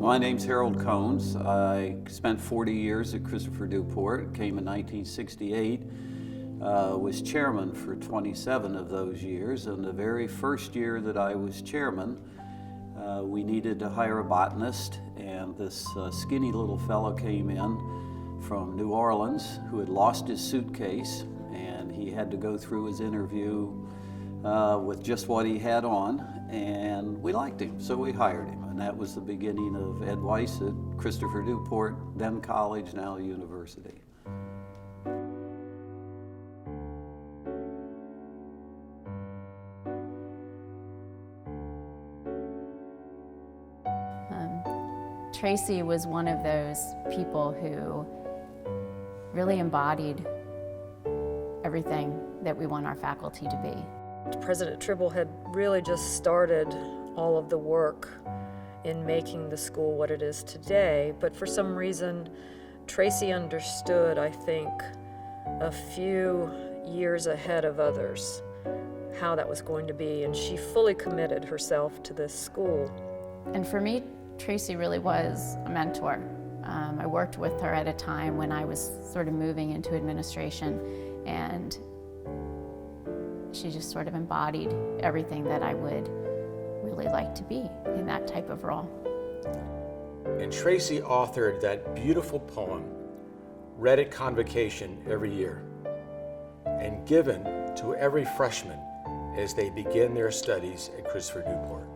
My name's Harold Cones. I spent 40 years at Christopher Newport, came in 1968, was chairman for 27 of those years, and the very first year that I was chairman, we needed to hire a botanist, and this skinny little fellow came in from New Orleans who had lost his suitcase, and he had to go through his interview with just what he had on, and we liked him, so we hired him. And that was the beginning of Ed Weiss at Christopher Newport, then college, now university. Tracy was one of those people who really embodied everything that we want our faculty to be. President Tribble had really just started all of the work in making the school what it is today, but for some reason Tracy understood, I think, a few years ahead of others how that was going to be, and she fully committed herself to this school. And for me, Tracy really was a mentor. I worked with her at a time when I was sort of moving into administration, and she just sort of embodied everything that I would really like to be in that type of role. And Tracy authored that beautiful poem, read at convocation every year, and given to every freshman as they begin their studies at Christopher Newport.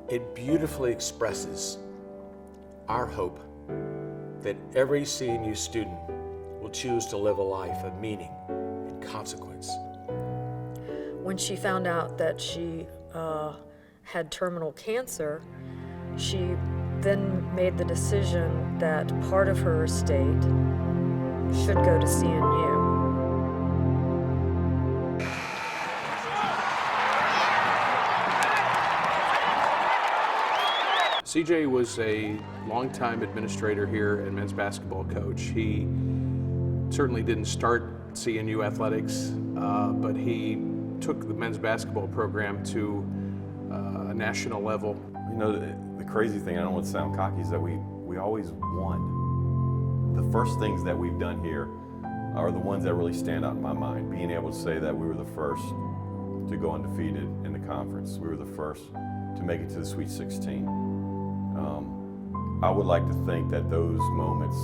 It beautifully expresses our hope that every CNU student will choose to live a life of meaning and consequence. When she found out that she had terminal cancer, she then made the decision that part of her estate should go to CNU. CJ was a longtime administrator here and men's basketball coach. He certainly didn't start CNU athletics, but he took the men's basketball program to a national level. You know, the crazy thing, I don't want to sound cocky, is that we always won. The first things that we've done here are the ones that really stand out in my mind. Being able to say that we were the first to go undefeated in the conference. We were the first to make it to the Sweet 16. I would like to think that those moments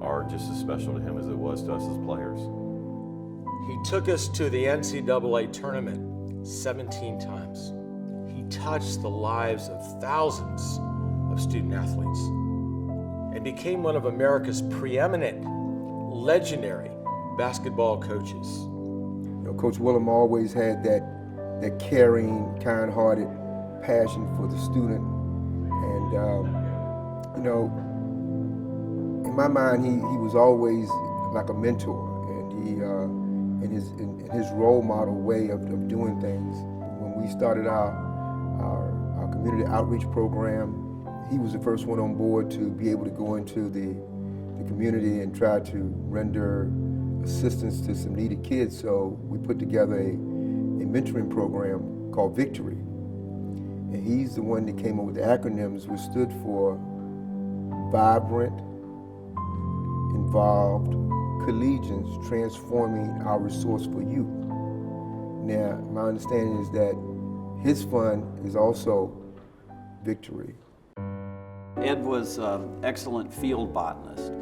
are just as special to him as it was to us as players. He took us to the NCAA tournament 17 times. He touched the lives of thousands of student athletes and became one of America's preeminent, legendary basketball coaches. You know, Coach Willem always had that caring, kind-hearted passion for the student. And, you know, in my mind, he was always like a mentor, and he, in his role model way of doing things. When we started our community outreach program, he was the first one on board to be able to go into the community and try to render assistance to some needed kids. So we put together a mentoring program called Victory. And he's the one that came up with the acronyms, which stood for Vibrant, Involved Collegians Transforming Our Resourceful Youth. Now, my understanding is that his fund is also Victory. Ed was an excellent field botanist,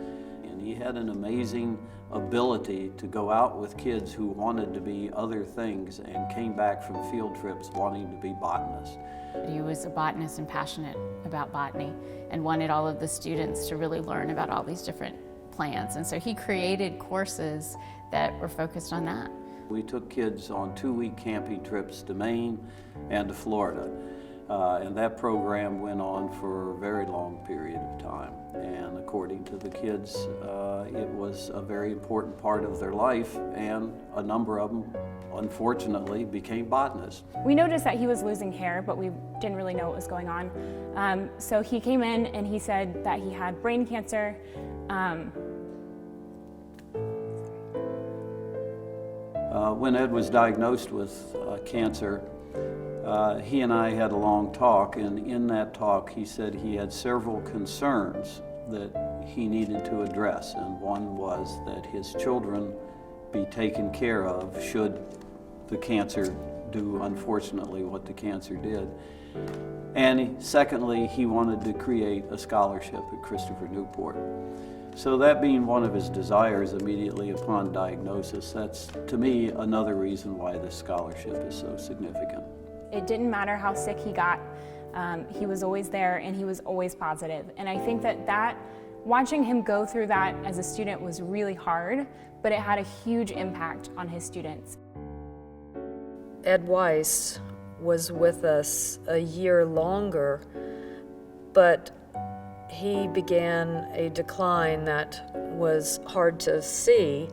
and he had an amazing ability to go out with kids who wanted to be other things and came back from field trips wanting to be botanists. He was a botanist and passionate about botany and wanted all of the students to really learn about all these different plants. And so he created courses that were focused on that. We took kids on 2-week camping trips to Maine and to Florida. And that program went on for a very long period of time. And according to the kids, it was a very important part of their life, and a number of them, unfortunately, became botanists. We noticed that he was losing hair, but we didn't really know what was going on. So he came in and he said that he had brain cancer. When Ed was diagnosed with cancer, he and I had a long talk, and in that talk he said he had several concerns that he needed to address, and one was that his children be taken care of should the cancer do, unfortunately, what the cancer did. And secondly, he wanted to create a scholarship at Christopher Newport. So that being one of his desires immediately upon diagnosis, that's, to me, another reason why this scholarship is so significant. It didn't matter how sick he got. He was always there and he was always positive. And I think that watching him go through that as a student was really hard, but it had a huge impact on his students. Ed Weiss was with us a year longer, but he began a decline that was hard to see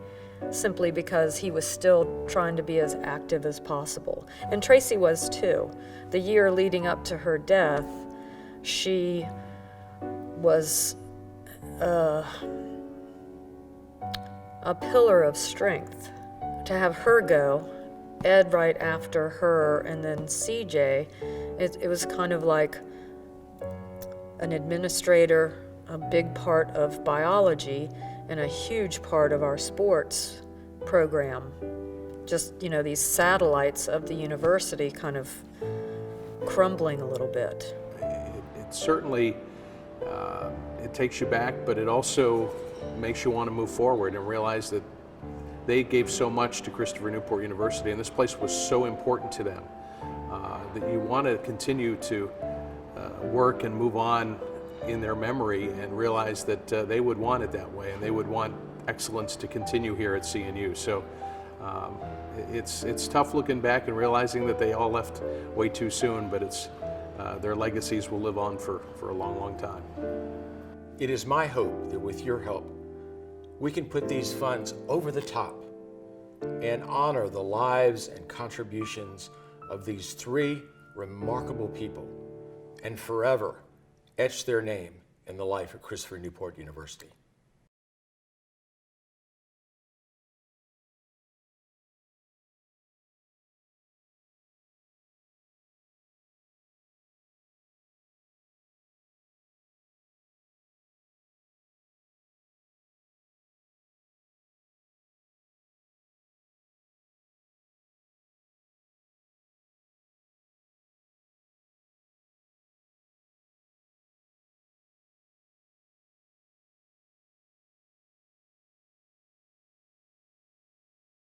simply because he was still trying to be as active as possible. And Tracy was too. The year leading up to her death, she was a pillar of strength. To have her go, Ed right after her, and then CJ, it was kind of like an administrator, a big part of biology, and a huge part of our sports program. Just, you know, these satellites of the university kind of crumbling a little bit. It certainly, it takes you back, but it also makes you want to move forward and realize that they gave so much to Christopher Newport University, and this place was so important to them that you want to continue to work and move on in their memory and realize that they would want it that way, and they would want excellence to continue here at CNU. So it's tough looking back and realizing that they all left way too soon, but it's their legacies will live on for a long, long time. It is my hope that with your help, we can put these funds over the top and honor the lives and contributions of these three remarkable people and forever etch their name in the life of Christopher Newport University.